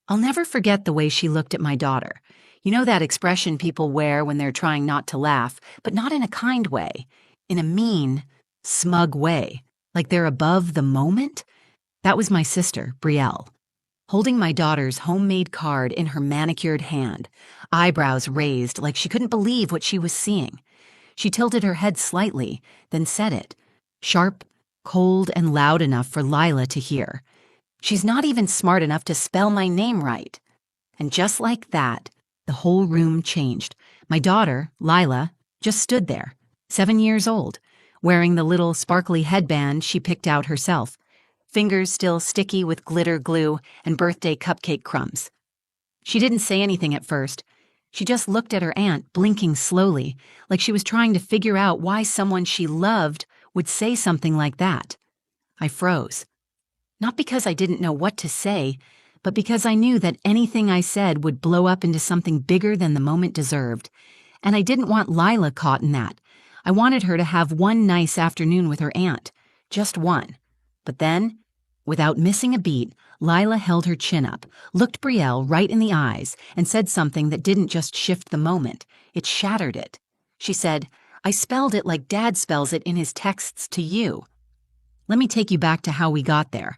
I'll never forget the way she looked at my daughter. You know that expression people wear when they're trying not to laugh, but not in a kind way, in a mean, smug way, like they're above the moment? That was my sister, Brielle, holding my daughter's homemade card in her manicured hand, eyebrows raised like she couldn't believe what she was seeing. She tilted her head slightly, then said it, sharp, cold, and loud enough for Lila to hear. "She's not even smart enough to spell my name right." And just like that, the whole room changed. My daughter, Lila, just stood there, 7 years old, wearing the little sparkly headband she picked out herself, fingers still sticky with glitter glue and birthday cupcake crumbs. She didn't say anything at first. She just looked at her aunt, blinking slowly, like she was trying to figure out why someone she loved would say something like that. I froze. Not because I didn't know what to say, but because I knew that anything I said would blow up into something bigger than the moment deserved. And I didn't want Lila caught in that. I wanted her to have one nice afternoon with her aunt. Just one. But then, without missing a beat, Lila held her chin up, looked Brielle right in the eyes, and said something that didn't just shift the moment. It shattered it. She said, "I spelled it like Dad spells it in his texts to you." Let me take you back to how we got there.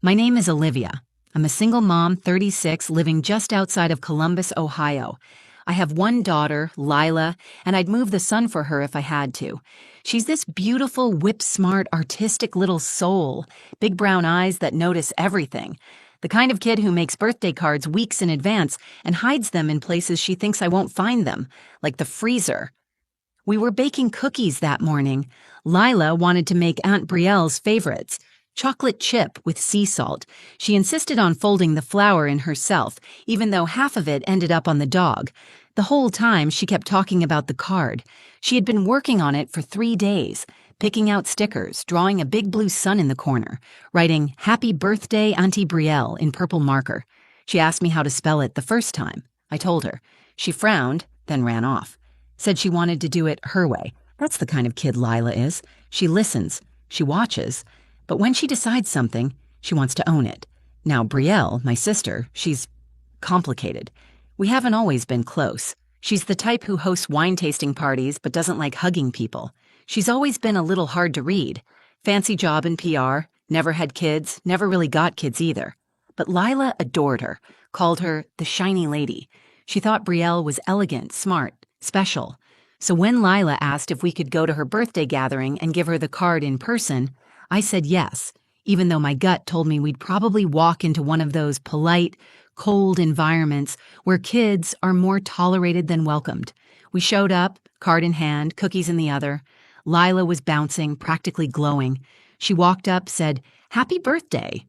My name is Olivia. I'm a single mom, 36, living just outside of Columbus, Ohio. I have one daughter, Lila, and I'd move the sun for her if I had to. She's this beautiful, whip-smart, artistic little soul, big brown eyes that notice everything. The kind of kid who makes birthday cards weeks in advance and hides them in places she thinks I won't find them, like the freezer. We were baking cookies that morning. Lila wanted to make Aunt Brielle's favorites, chocolate chip with sea salt. She insisted on folding the flour in herself, even though half of it ended up on the dog. The whole time she kept talking about the card. She had been working on it for 3 days, picking out stickers, drawing a big blue sun in the corner, writing "Happy Birthday, Auntie Brielle" in purple marker. She asked me how to spell it the first time. I told her. She frowned, then ran off. Said she wanted to do it her way. That's the kind of kid Lila is. She listens, she watches, but when she decides something, she wants to own it. Now, Brielle, my sister, she's complicated. We haven't always been close. She's the type who hosts wine tasting parties but doesn't like hugging people. She's always been a little hard to read. Fancy job in PR, never had kids, never really got kids either. But Lila adored her, called her the shiny lady. She thought Brielle was elegant, smart, special. So when Lila asked if we could go to her birthday gathering and give her the card in person, I said yes, even though my gut told me we'd probably walk into one of those polite, cold environments where kids are more tolerated than welcomed. We showed up, card in hand, cookies in the other. Lila was bouncing, practically glowing. She walked up, said, "Happy birthday,"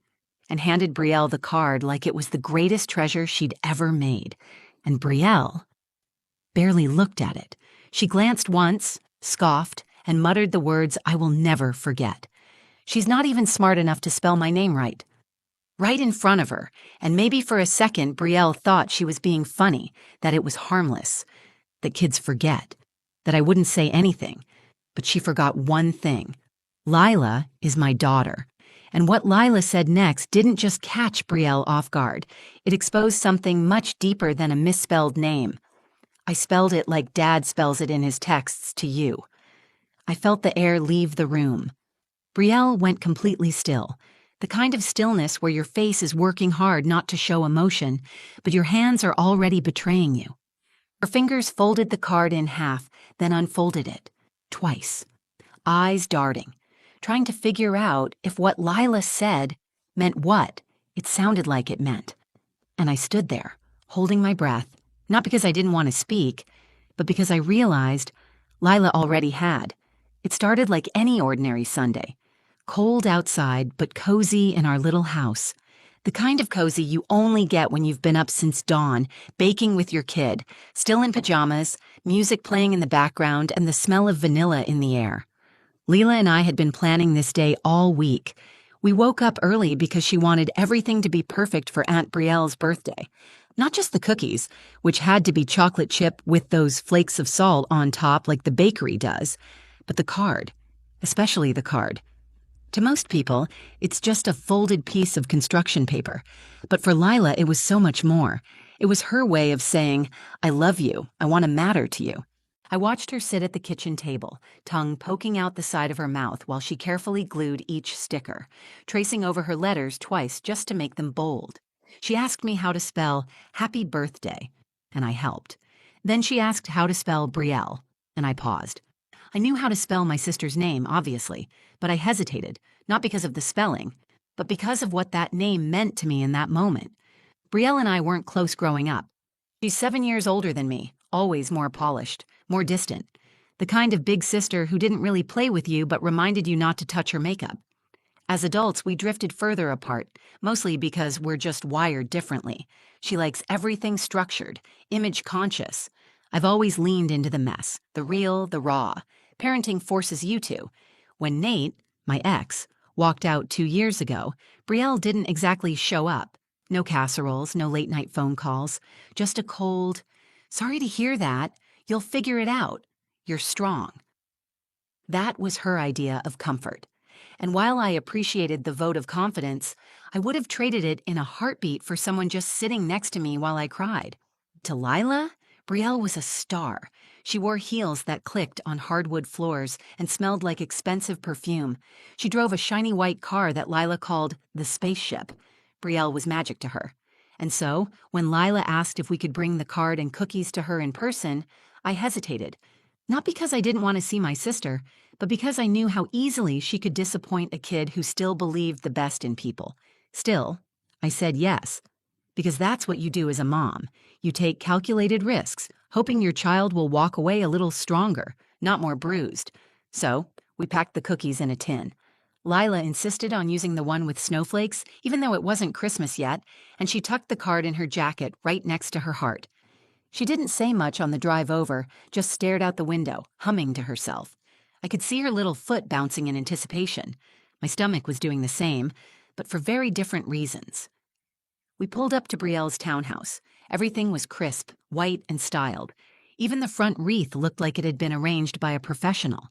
and handed Brielle the card like it was the greatest treasure she'd ever made. And Brielle barely looked at it. She glanced once, scoffed, and muttered the words I will never forget. "She's not even smart enough to spell my name right." Right in front of her, and maybe for a second Brielle thought she was being funny, that it was harmless, that kids forget, that I wouldn't say anything. But she forgot one thing. Lila is my daughter. And what Lila said next didn't just catch Brielle off guard. It exposed something much deeper than a misspelled name. I spelled it like Dad spells it in his texts to you. I felt the air leave the room. Brielle went completely still, the kind of stillness where your face is working hard not to show emotion, but your hands are already betraying you. Her fingers folded the card in half, then unfolded it, twice, eyes darting, trying to figure out if what Lila said meant what it sounded like it meant. And I stood there, holding my breath, not because I didn't want to speak, but because I realized Lila already had. It started like any ordinary Sunday. Cold outside, but cozy in our little house. The kind of cozy you only get when you've been up since dawn, baking with your kid, still in pajamas, music playing in the background, and the smell of vanilla in the air. Leela and I had been planning this day all week. We woke up early because she wanted everything to be perfect for Aunt Brielle's birthday. Not just the cookies, which had to be chocolate chip with those flakes of salt on top like the bakery does, but the card, especially the card. To most people, it's just a folded piece of construction paper. But for Lila, it was so much more. It was her way of saying, I love you, I want to matter to you. I watched her sit at the kitchen table, tongue poking out the side of her mouth while she carefully glued each sticker, tracing over her letters twice just to make them bold. She asked me how to spell happy birthday, and I helped. Then she asked how to spell Brielle, and I paused. I knew how to spell my sister's name, obviously, but I hesitated, not because of the spelling, but because of what that name meant to me in that moment. Brielle and I weren't close growing up. She's 7 years older than me, always more polished, more distant. The kind of big sister who didn't really play with you but reminded you not to touch her makeup. As adults, we drifted further apart, mostly because we're just wired differently. She likes everything structured, image conscious. I've always leaned into the mess, the real, the raw. Parenting forces you to. When Nate, my ex, walked out 2 years ago, Brielle didn't exactly show up. No casseroles, no late-night phone calls, just a cold, sorry to hear that, you'll figure it out, you're strong. That was her idea of comfort. And while I appreciated the vote of confidence, I would have traded it in a heartbeat for someone just sitting next to me while I cried. To Lila, Brielle was a star. She wore heels that clicked on hardwood floors and smelled like expensive perfume. She drove a shiny white car that Lila called the spaceship. Brielle was magic to her. And so, when Lila asked if we could bring the card and cookies to her in person, I hesitated. Not because I didn't want to see my sister, but because I knew how easily she could disappoint a kid who still believed the best in people. Still, I said yes. Because that's what you do as a mom. You take calculated risks, hoping your child will walk away a little stronger, not more bruised. So, we packed the cookies in a tin. Lila insisted on using the one with snowflakes, even though it wasn't Christmas yet, and she tucked the card in her jacket right next to her heart. She didn't say much on the drive over, just stared out the window, humming to herself. I could see her little foot bouncing in anticipation. My stomach was doing the same, but for very different reasons. We pulled up to Brielle's townhouse. Everything was crisp, white, and styled. Even the front wreath looked like it had been arranged by a professional.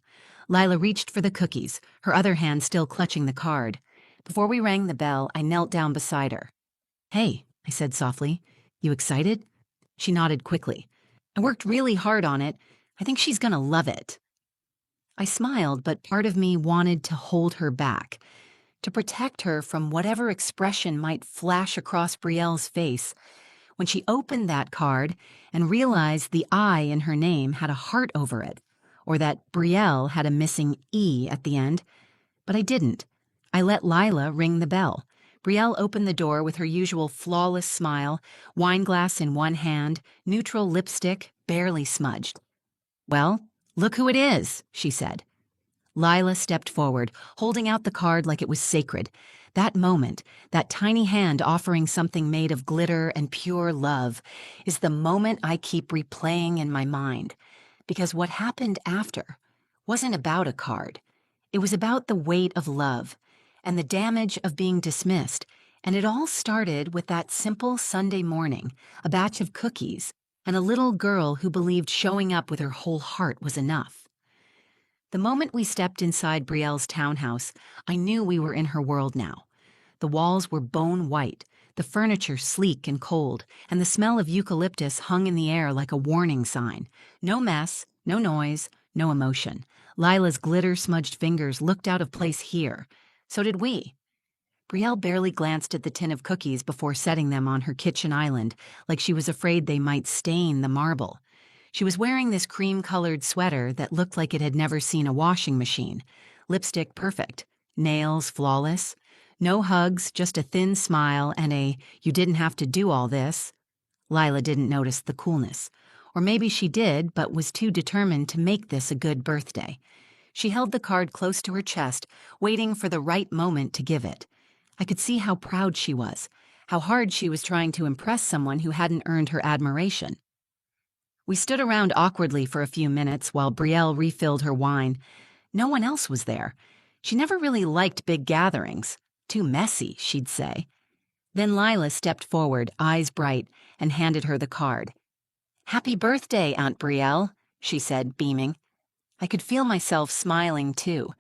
Lila reached for the cookies, her other hand still clutching the card. Before we rang the bell, I knelt down beside her. Hey, I said softly, you excited? She nodded quickly. I worked really hard on it. I think she's gonna love it. I smiled, but part of me wanted to hold her back, to protect her from whatever expression might flash across Brielle's face. When she opened that card and realized the I in her name had a heart over it, or that Brielle had a missing E at the end. But I didn't. I let Lila ring the bell. Brielle opened the door with her usual flawless smile, wine glass in one hand, neutral lipstick, barely smudged. Well, look who it is, she said. Lila stepped forward, holding out the card like it was sacred. That moment, that tiny hand offering something made of glitter and pure love, is the moment I keep replaying in my mind. Because what happened after wasn't about a card. It was about the weight of love and the damage of being dismissed. And it all started with that simple Sunday morning, a batch of cookies, and a little girl who believed showing up with her whole heart was enough. The moment we stepped inside Brielle's townhouse, I knew we were in her world now. The walls were bone white, the furniture sleek and cold, and the smell of eucalyptus hung in the air like a warning sign. No mess, no noise, no emotion. Lila's glitter-smudged fingers looked out of place here. So did we. Brielle barely glanced at the tin of cookies before setting them on her kitchen island, like she was afraid they might stain the marble. She was wearing this cream-colored sweater that looked like it had never seen a washing machine. Lipstick perfect. Nails flawless. No hugs, just a thin smile and a, you didn't have to do all this. Lila didn't notice the coolness. Or maybe she did, but was too determined to make this a good birthday. She held the card close to her chest, waiting for the right moment to give it. I could see how proud she was, how hard she was trying to impress someone who hadn't earned her admiration. We stood around awkwardly for a few minutes while Brielle refilled her wine. No one else was there. She never really liked big gatherings. Too messy, she'd say. Then Lila stepped forward, eyes bright, and handed her the card. "Happy birthday, Aunt Brielle," she said, beaming. I could feel myself smiling, too.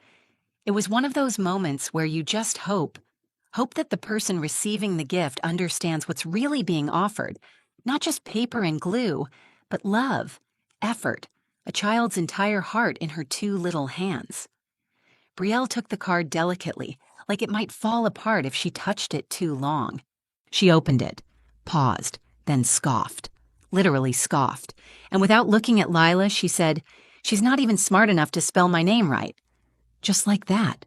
It was one of those moments where you just hope that the person receiving the gift understands what's really being offered, not just paper and glue, but love, effort, a child's entire heart in her two little hands. Brielle took the card delicately, like it might fall apart if she touched it too long. She opened it, paused, then scoffed, literally scoffed, and without looking at Lila, she said, "She's not even smart enough to spell my name right." Just like that.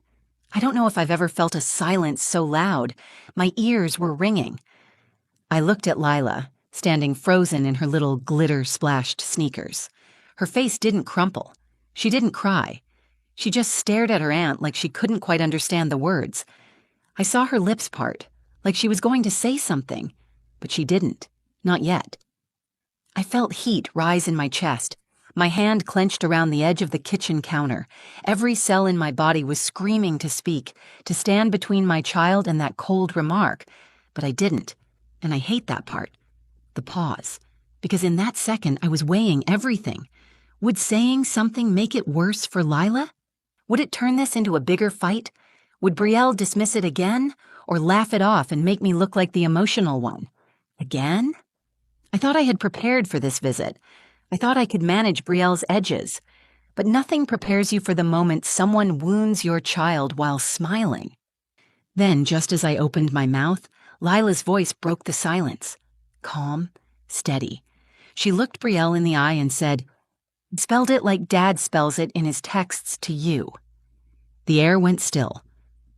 I don't know if I've ever felt a silence so loud. My ears were ringing. I looked at Lila, standing frozen in her little glitter-splashed sneakers. Her face didn't crumple. She didn't cry. She just stared at her aunt like she couldn't quite understand the words. I saw her lips part, like she was going to say something, but she didn't. Not yet. I felt heat rise in my chest. My hand clenched around the edge of the kitchen counter. Every cell in my body was screaming to speak, to stand between my child and that cold remark. But I didn't, and I hate that part. The pause. Because in that second, I was weighing everything. Would saying something make it worse for Lila? Would it turn this into a bigger fight? Would Brielle dismiss it again, or laugh it off and make me look like the emotional one? Again? I thought I had prepared for this visit. I thought I could manage Brielle's edges. But nothing prepares you for the moment someone wounds your child while smiling. Then, just as I opened my mouth, Lila's voice broke the silence. Calm, steady. She looked Brielle in the eye and said, "Spelled it like Dad spells it in his texts to you." The air went still.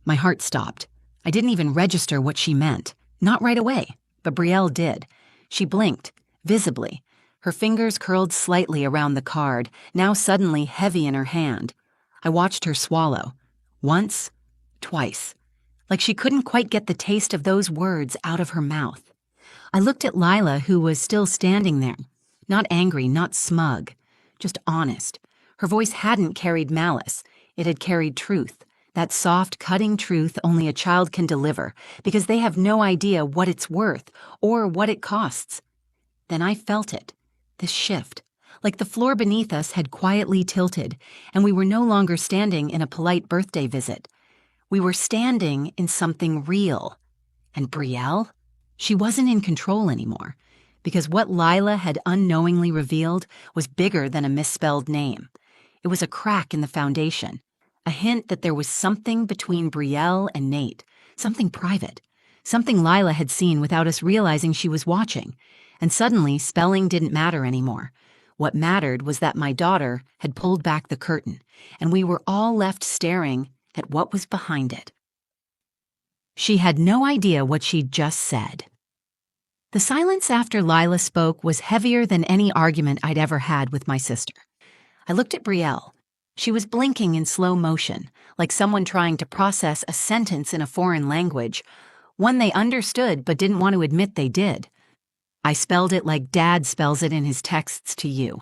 My heart stopped. I didn't even register what she meant. Not right away, but Brielle did. She blinked, visibly. Her fingers curled slightly around the card, now suddenly heavy in her hand. I watched her swallow. Once, twice. Like she couldn't quite get the taste of those words out of her mouth. I looked at Lila, who was still standing there. Not angry, not smug. Just honest. Her voice hadn't carried malice. It had carried truth. That soft, cutting truth only a child can deliver, because they have no idea what it's worth or what it costs. Then I felt it. This shift, like the floor beneath us had quietly tilted, and we were no longer standing in a polite birthday visit. We were standing in something real. And Brielle? She wasn't in control anymore, because what Lila had unknowingly revealed was bigger than a misspelled name. It was a crack in the foundation, a hint that there was something between Brielle and Nate, something private, something Lila had seen without us realizing she was watching. And suddenly, spelling didn't matter anymore. What mattered was that my daughter had pulled back the curtain, and we were all left staring at what was behind it. She had no idea what she'd just said. The silence after Lila spoke was heavier than any argument I'd ever had with my sister. I looked at Brielle. She was blinking in slow motion, like someone trying to process a sentence in a foreign language, one they understood but didn't want to admit they did. I spelled it like Dad spells it in his texts to you.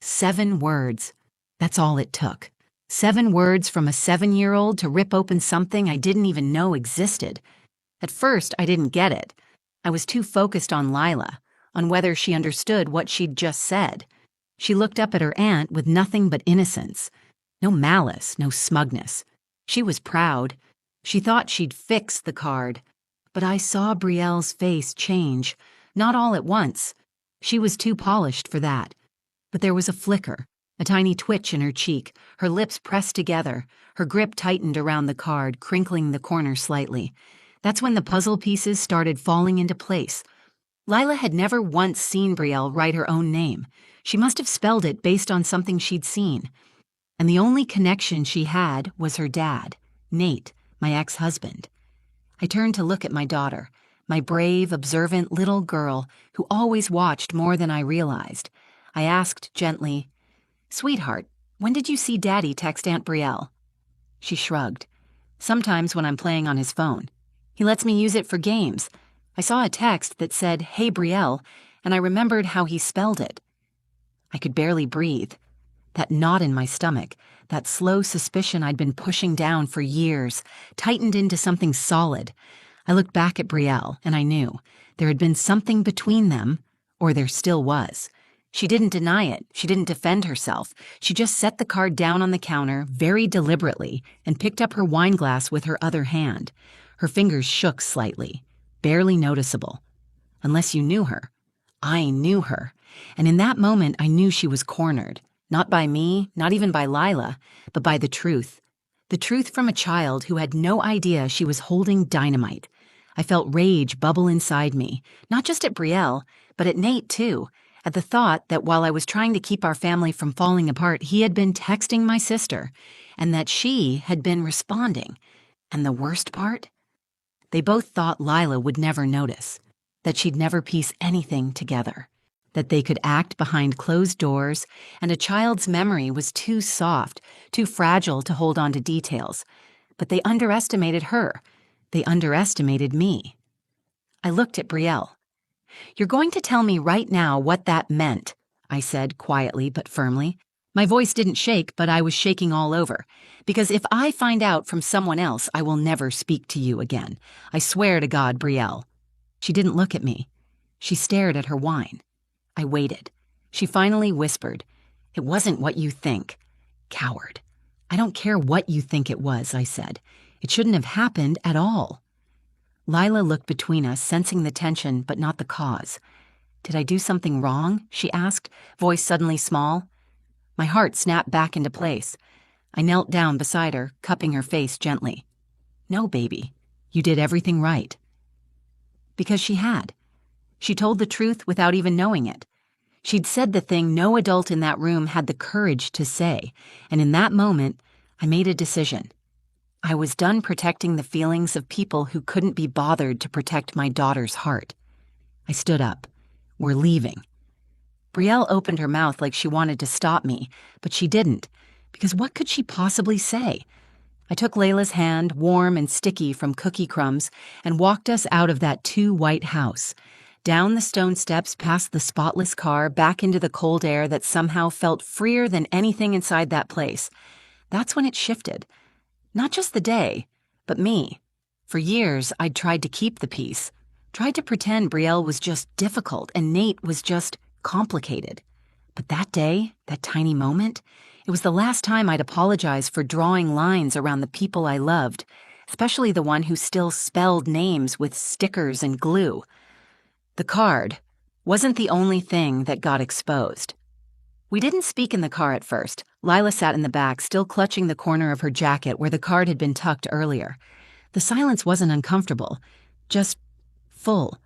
7 words. That's all it took. 7 words from a 7-year-old to rip open something I didn't even know existed. At first, I didn't get it. I was too focused on Lila, on whether she understood what she'd just said. She looked up at her aunt with nothing but innocence. No malice, no smugness. She was proud. She thought she'd fix the card. But I saw Brielle's face change. Not all at once. She was too polished for that. But there was a flicker, a tiny twitch in her cheek, her lips pressed together, her grip tightened around the card, crinkling the corner slightly. That's when the puzzle pieces started falling into place. Lila had never once seen Brielle write her own name. She must have spelled it based on something she'd seen. And the only connection she had was her dad, Nate, my ex-husband. I turned to look at my daughter. My brave, observant little girl who always watched more than I realized. I asked gently, "Sweetheart, when did you see Daddy text Aunt Brielle?" She shrugged. "Sometimes when I'm playing on his phone. He lets me use it for games. I saw a text that said, 'Hey Brielle,' and I remembered how he spelled it." I could barely breathe. That knot in my stomach, that slow suspicion I'd been pushing down for years, tightened into something solid. I looked back at Brielle, and I knew there had been something between them, or there still was. She didn't deny it. She didn't defend herself. She just set the card down on the counter very deliberately and picked up her wine glass with her other hand. Her fingers shook slightly, barely noticeable. Unless you knew her. I knew her. And in that moment, I knew she was cornered. Not by me, not even by Lila, but by the truth. The truth from a child who had no idea she was holding dynamite. I felt rage bubble inside me, not just at Brielle, but at Nate too, at the thought that while I was trying to keep our family from falling apart, he had been texting my sister, and that she had been responding. And the worst part? They both thought Lila would never notice, that she'd never piece anything together, that they could act behind closed doors, and a child's memory was too soft, too fragile to hold on to details. But they underestimated her. They underestimated me. I looked at Brielle. "You're going to tell me right now what that meant," I said quietly but firmly. My voice didn't shake, but I was shaking all over. "Because if I find out from someone else, I will never speak to you again. I swear to God, Brielle." She didn't look at me. She stared at her wine. I waited. She finally whispered, "It wasn't what you think." "Coward." "I don't care what you think it was," I said. "It shouldn't have happened at all." Lila looked between us, sensing the tension, but not the cause. "Did I do something wrong?" she asked, voice suddenly small. My heart snapped back into place. I knelt down beside her, cupping her face gently. "No, baby. You did everything right." Because she had. She told the truth without even knowing it. She'd said the thing no adult in that room had the courage to say, and in that moment, I made a decision. I was done protecting the feelings of people who couldn't be bothered to protect my daughter's heart. I stood up. "We're leaving." Brielle opened her mouth like she wanted to stop me, but she didn't, because what could she possibly say? I took Layla's hand, warm and sticky from cookie crumbs, and walked us out of that too-white house, down the stone steps past the spotless car, back into the cold air that somehow felt freer than anything inside that place. That's when it shifted. Not just the day, but me. For years, I'd tried to keep the peace, tried to pretend Brielle was just difficult and Nate was just complicated. But that day, that tiny moment, it was the last time I'd apologize for drawing lines around the people I loved, especially the one who still spelled names with stickers and glue. The card wasn't the only thing that got exposed. We didn't speak in the car at first. Lila sat in the back, still clutching the corner of her jacket where the card had been tucked earlier. The silence wasn't uncomfortable, just full.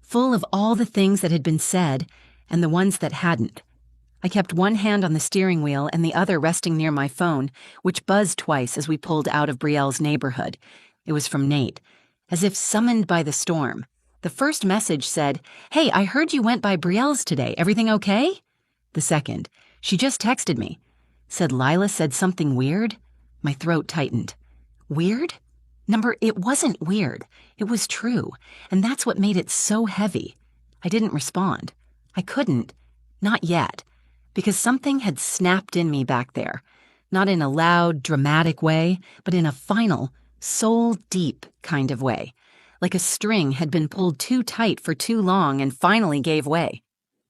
Full of all the things that had been said and the ones that hadn't. I kept one hand on the steering wheel and the other resting near my phone, which buzzed twice as we pulled out of Brielle's neighborhood. It was from Nate, as if summoned by the storm. The first message said, "Hey, I heard you went by Brielle's today. Everything okay?" The second, "She just texted me. Said Lila said something weird." My throat tightened. Weird? It wasn't weird. It was true, and that's what made it so heavy. I didn't respond. I couldn't. Not yet. Because something had snapped in me back there. Not in a loud, dramatic way, but in a final, soul-deep kind of way. Like a string had been pulled too tight for too long and finally gave way.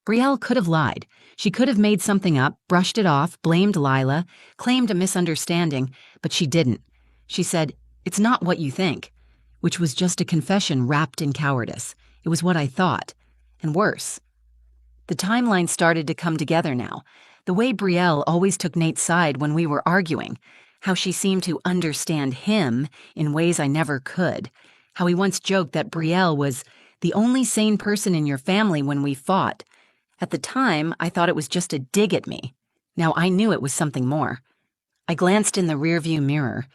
Brielle could have lied. She could have made something up, brushed it off, blamed Lila, claimed a misunderstanding, but she didn't. She said, "It's not what you think," which was just a confession wrapped in cowardice. It was what I thought. And worse. The timeline started to come together now. The way Brielle always took Nate's side when we were arguing. How she seemed to understand him in ways I never could. How he once joked that Brielle was the only sane person in your family when we fought. At the time, I thought it was just a dig at me. Now I knew it was something more. I glanced in the rearview mirror.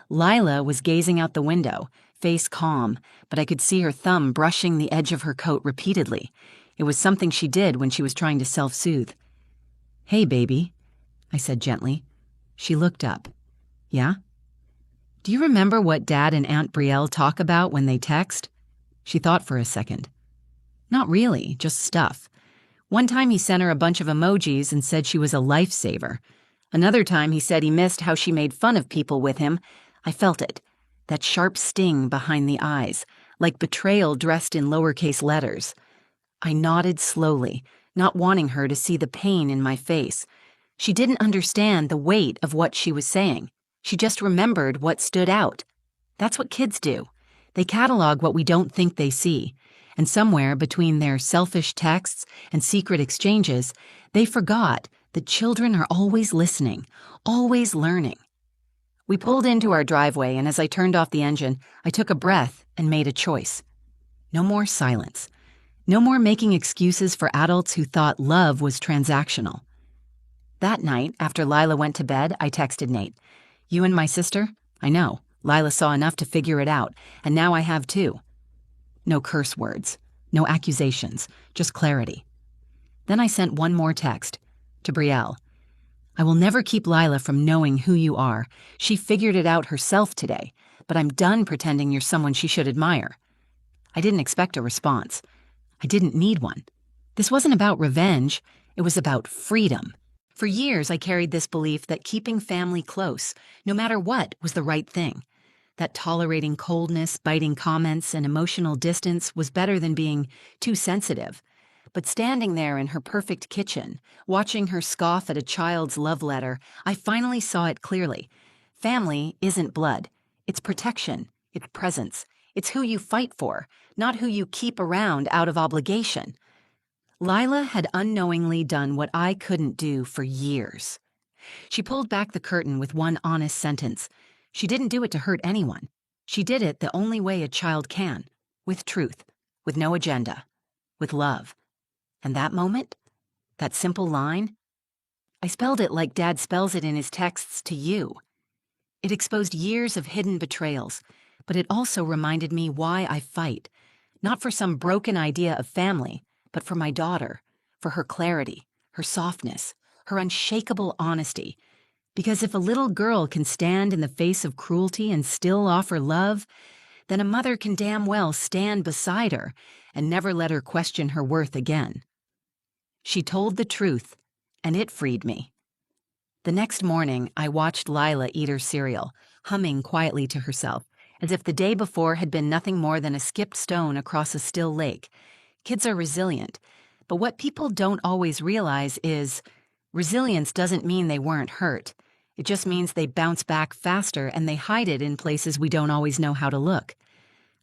Lila was gazing out the window, face calm, but I could see her thumb brushing the edge of her coat repeatedly. It was something she did when she was trying to self-soothe. "Hey, baby," I said gently. She looked up. "Yeah?" "Do you remember what Dad and Aunt Brielle talk about when they text?" She thought for a second. "Not really, just stuff. One time he sent her a bunch of emojis and said she was a lifesaver. Another time he said he missed how she made fun of people with him. I felt it, that sharp sting behind the eyes, like betrayal dressed in lowercase letters. I nodded slowly, not wanting her to see the pain in my face. She didn't understand the weight of what she was saying. She just remembered what stood out. That's what kids do. They catalog what we don't think they see. And somewhere between their selfish texts and secret exchanges, they forgot that children are always listening, always learning. We pulled into our driveway, and as I turned off the engine, I took a breath and made a choice. No more silence. No more making excuses for adults who thought love was transactional. That night, after Lila went to bed, I texted Nate. "You and my sister? I know. Lila saw enough to figure it out, and now I have too." No curse words, no accusations, just clarity. Then I sent one more text to Brielle. "I will never keep Lila from knowing who you are. She figured it out herself today, but I'm done pretending you're someone she should admire." I didn't expect a response. I didn't need one. This wasn't about revenge. It was about freedom. For years, I carried this belief that keeping family close, no matter what, was the right thing. That tolerating coldness, biting comments, and emotional distance was better than being too sensitive. But standing there in her perfect kitchen, watching her scoff at a child's love letter, I finally saw it clearly. Family isn't blood. It's protection. It's presence. It's who you fight for, not who you keep around out of obligation. Lila had unknowingly done what I couldn't do for years. She pulled back the curtain with one honest sentence. She didn't do it to hurt anyone. She did it the only way a child can, with truth, with no agenda, with love. And that moment, that simple line, I spelled it like Dad spells it in his texts to you. It exposed years of hidden betrayals, but it also reminded me why I fight, not for some broken idea of family, but for my daughter, for her clarity, her softness, her unshakable honesty. Because if a little girl can stand in the face of cruelty and still offer love, then a mother can damn well stand beside her and never let her question her worth again. She told the truth, and it freed me. The next morning, I watched Lila eat her cereal, humming quietly to herself, as if the day before had been nothing more than a skipped stone across a still lake. Kids are resilient, but what people don't always realize is resilience doesn't mean they weren't hurt. It just means they bounce back faster and they hide it in places we don't always know how to look.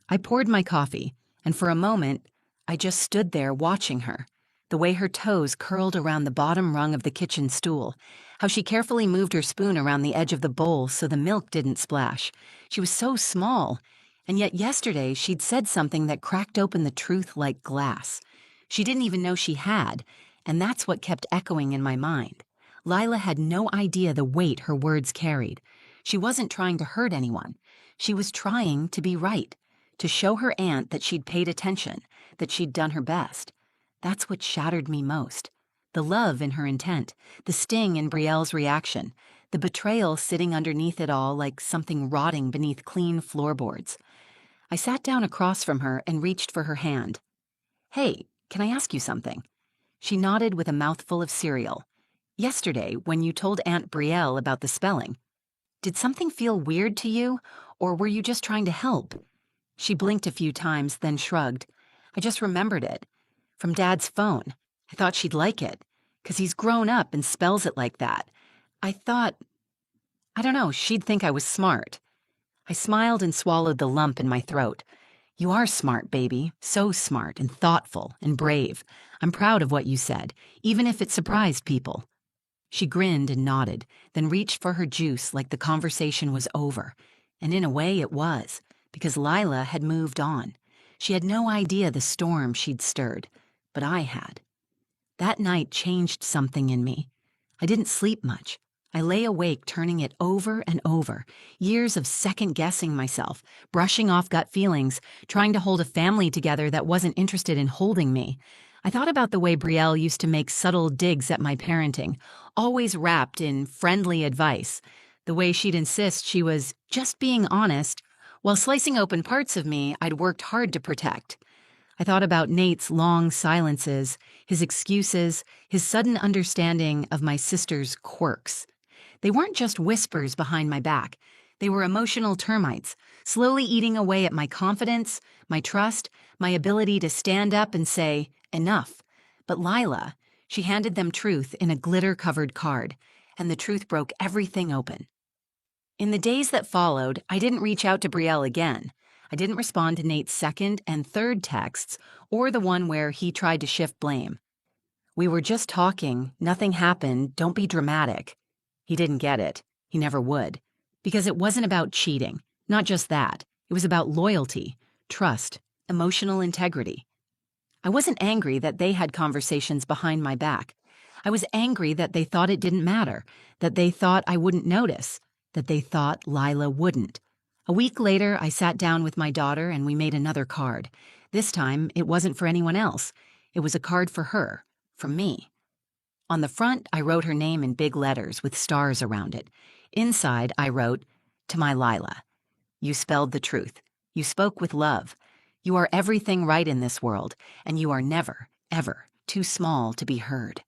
I poured my coffee, and for a moment, I just stood there watching her. The way her toes curled around the bottom rung of the kitchen stool, how she carefully moved her spoon around the edge of the bowl so the milk didn't splash. She was so small, and yet yesterday she'd said something that cracked open the truth like glass. She didn't even know she had, and that's what kept echoing in my mind. Lila had no idea the weight her words carried. She wasn't trying to hurt anyone. She was trying to be right, to show her aunt that she'd paid attention, that she'd done her best. That's what shattered me most. The love in her intent, the sting in Brielle's reaction, the betrayal sitting underneath it all like something rotting beneath clean floorboards. I sat down across from her and reached for her hand. "Hey, can I ask you something?" She nodded with a mouthful of cereal. "Yesterday, when you told Aunt Brielle about the spelling, did something feel weird to you, or were you just trying to help?" She blinked a few times, then shrugged. "I just remembered it. From Dad's phone. I thought she'd like it, 'cause he's grown up and spells it like that. I don't know, she'd think I was smart." I smiled and swallowed the lump in my throat. "You are smart, baby. So smart and thoughtful and brave. I'm proud of what you said, even if it surprised people." She grinned and nodded, then reached for her juice like the conversation was over. And in a way it was, because Lila had moved on. She had no idea the storm she'd stirred, but I had. That night changed something in me. I didn't sleep much. I lay awake turning it over and over, years of second-guessing myself, brushing off gut feelings, trying to hold a family together that wasn't interested in holding me. I thought about the way Brielle used to make subtle digs at my parenting, always wrapped in friendly advice, the way she'd insist she was just being honest, while slicing open parts of me I'd worked hard to protect. I thought about Nate's long silences, his excuses, his sudden understanding of my sister's quirks. They weren't just whispers behind my back. They were emotional termites, slowly eating away at my confidence, my trust, my ability to stand up and say, enough. But Lila, she handed them truth in a glitter-covered card, and the truth broke everything open. In the days that followed, I didn't reach out to Brielle again. I didn't respond to Nate's second and third texts, or the one where he tried to shift blame. We were just talking, nothing happened, don't be dramatic. He didn't get it. He never would. Because it wasn't about cheating. Not just that. It was about loyalty, trust, emotional integrity. I wasn't angry that they had conversations behind my back. I was angry that they thought it didn't matter, that they thought I wouldn't notice, that they thought Lila wouldn't. A week later, I sat down with my daughter and we made another card. This time, it wasn't for anyone else. It was a card for her, from me. On the front, I wrote her name in big letters with stars around it. Inside, I wrote, "To my Lila, you spelled the truth. You spoke with love. You are everything right in this world, and you are never, ever too small to be heard."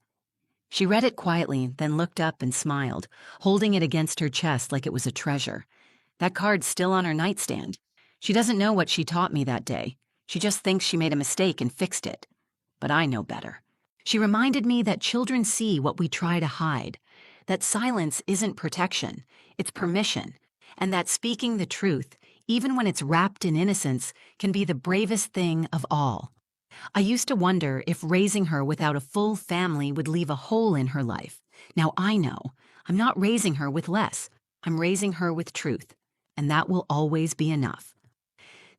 She read it quietly, then looked up and smiled, holding it against her chest like it was a treasure. That card's still on her nightstand. She doesn't know what she taught me that day. She just thinks she made a mistake and fixed it. But I know better. She reminded me that children see what we try to hide, that silence isn't protection, it's permission, and that speaking the truth, even when it's wrapped in innocence, can be the bravest thing of all. I used to wonder if raising her without a full family would leave a hole in her life. Now I know. I'm not raising her with less. I'm raising her with truth, and that will always be enough.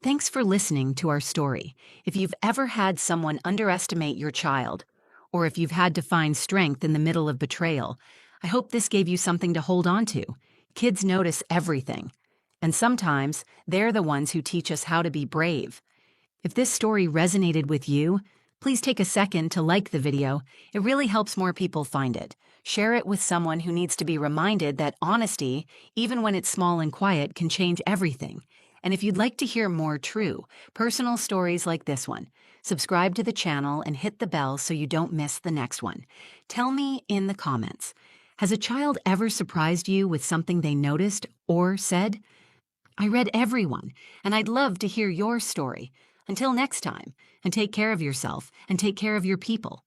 Thanks for listening to our story. If you've ever had someone underestimate your child, or if you've had to find strength in the middle of betrayal, I hope this gave you something to hold on to. Kids notice everything, and sometimes they're the ones who teach us how to be brave. If this story resonated with you, please take a second to like the video. It really helps more people find it. Share it with someone who needs to be reminded that honesty, even when it's small and quiet, can change everything. And if you'd like to hear more true, personal stories like this one, subscribe to the channel and hit the bell so you don't miss the next one. Tell me in the comments, has a child ever surprised you with something they noticed or said? I read everyone, and I'd love to hear your story. Until next time, and take care of yourself and take care of your people.